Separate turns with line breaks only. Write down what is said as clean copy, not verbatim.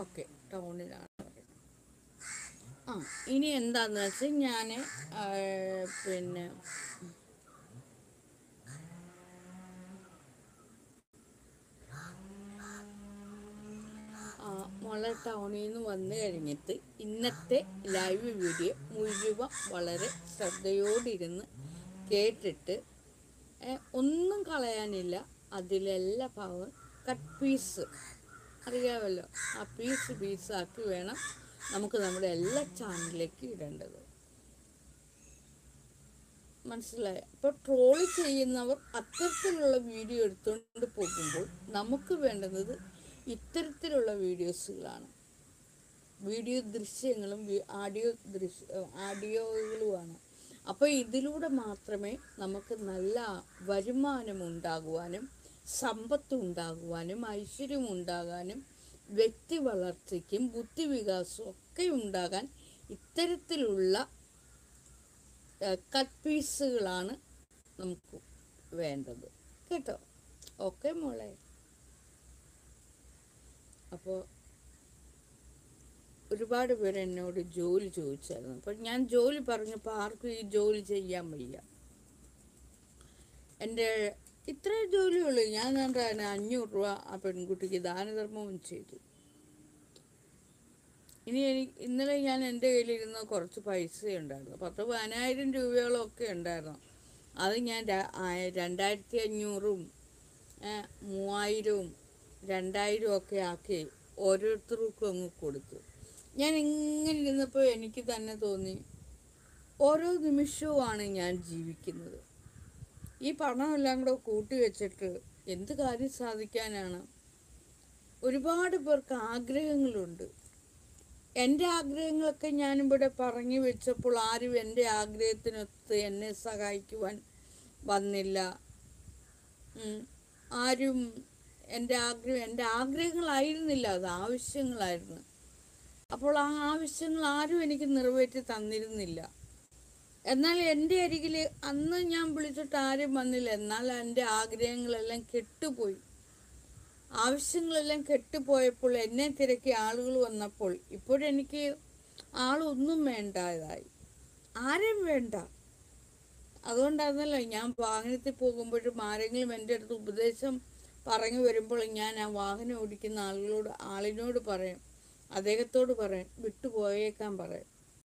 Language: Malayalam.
ഓക്കെ, ടൗണിലാണ്. ആ, ഇനി എന്താന്ന് വെച്ചാൽ ഞാൻ പിന്നെ മോളെ ടൗണിൽ നിന്ന് വന്നു കഴിഞ്ഞിട്ട് ഇന്നത്തെ ലൈവ് വീഡിയോ മുഴുവൻ വളരെ ശ്രദ്ധയോടിരുന്ന് കേട്ടിട്ട് ഒന്നും കളയാനില്ല. അതിലെല്ലാ ഭാഗവും കട്ട് പീസ് അറിയാമല്ലോ, ആ പീസാക്കി വേണം നമുക്ക് നമ്മുടെ എല്ലാ ചാനലിലേക്ക് ഇടേണ്ടത്. മനസ്സിലായോ? ഇപ്പോൾ ട്രോള് ചെയ്യുന്നവർ അത്തരത്തിലുള്ള വീഡിയോ എടുത്തുകൊണ്ട് പോകുമ്പോൾ നമുക്ക് വേണ്ടുന്നത് ഇത്തരത്തിലുള്ള വീഡിയോസുകളാണ്. വീഡിയോ ദൃശ്യങ്ങളും ആഡിയോകളുമാണ്. അപ്പോൾ ഇതിലൂടെ മാത്രമേ നമുക്ക് നല്ല വരുമാനം ഉണ്ടാകുവാനും സമ്പത്ത് ഉണ്ടാകുവാനും ഐശ്വര്യം ഉണ്ടാകാനും വ്യക്തി വളർച്ചയ്ക്കും ബുദ്ധിവികാസവും ഒക്കെ ഉണ്ടാകാൻ ഇത്തരത്തിലുള്ള കട്ട് പീസുകളാണ് നമുക്ക് വേണ്ടത് കേട്ടോ. ഓക്കെ മോളെ. അപ്പോൾ ഒരുപാട് പേര് എന്നോട് ജോലി ചോദിച്ചായിരുന്നു. അപ്പോൾ ഞാൻ ജോലി പറഞ്ഞപ്പോൾ ആർക്കും ഈ ജോലി ചെയ്യാൻ വയ്യ. എൻ്റെ ഇത്രയും ജോലിയുള്ളൂ. ഞാൻ എന്താണ് 500 രൂപ ആ പെൺകുട്ടിക്ക് ദാനധർമ്മവും ചെയ്തു. ഇന്നലെ ഞാൻ എൻ്റെ കയ്യിലിരുന്ന കുറച്ച് പൈസ ഉണ്ടായിരുന്നു, 10,000-15,000 രൂപയോളമൊക്കെ ഉണ്ടായിരുന്നു. അത് ഞാൻ 2,500-ഉം 3,000-ഉം 2,000-ഉം ഒക്കെ ആക്കി ഓരോരുത്തർക്കും അങ്ങ് കൊടുത്തു. ഞാൻ ഇങ്ങനെ ഇരുന്നപ്പോൾ എനിക്ക് തന്നെ തോന്നി, ഓരോ നിമിഷവുമാണ് ഞാൻ ജീവിക്കുന്നത്. ഈ പണമെല്ലാം കൂടെ കൂട്ടി വെച്ചിട്ട് എന്ത് കാര്യം സാധിക്കാനാണ്? ഒരുപാട് പേർക്ക് ആഗ്രഹങ്ങളുണ്ട്. എൻ്റെ ആഗ്രഹങ്ങളൊക്കെ ഞാനിവിടെ പറഞ്ഞു വെച്ചപ്പോൾ ആരും എൻ്റെ ആഗ്രഹത്തിനൊത്ത് എന്നെ സഹായിക്കുവാൻ വന്നില്ല. ആരും എൻ്റെ ആഗ്രഹങ്ങളായിരുന്നില്ല, അത് ആവശ്യങ്ങളായിരുന്നു. അപ്പോൾ ആ ആവശ്യങ്ങൾ ആരും എനിക്ക് നിറവേറ്റി തന്നിരുന്നില്ല. എന്നാൽ എൻ്റെ അരികിൽ അന്ന് ഞാൻ വിളിച്ചിട്ട് ആരും വന്നില്ല. എന്നാൽ എൻ്റെ ആഗ്രഹങ്ങളെല്ലാം കെട്ടുപോയി. ആവശ്യങ്ങളെല്ലാം കെട്ടുപോയപ്പോൾ എന്നെ തിരക്കി ആളുകൾ വന്നപ്പോൾ ഇപ്പോഴെനിക്ക് ആളൊന്നും വേണ്ടതായി, ആരും വേണ്ട. അതുകൊണ്ടായിരുന്നല്ലോ ഞാൻ വാഹനത്തിൽ പോകുമ്പോഴും ആരെങ്കിലും എൻ്റെ അടുത്ത് ഉപദേശം പറഞ്ഞു വരുമ്പോൾ ഞാൻ ആ വാഹനം ഓടിക്കുന്ന ആളിനോട് പറയും, അദ്ദേഹത്തോട് പറയും, വിട്ടുപോയേക്കാൻ പറയും.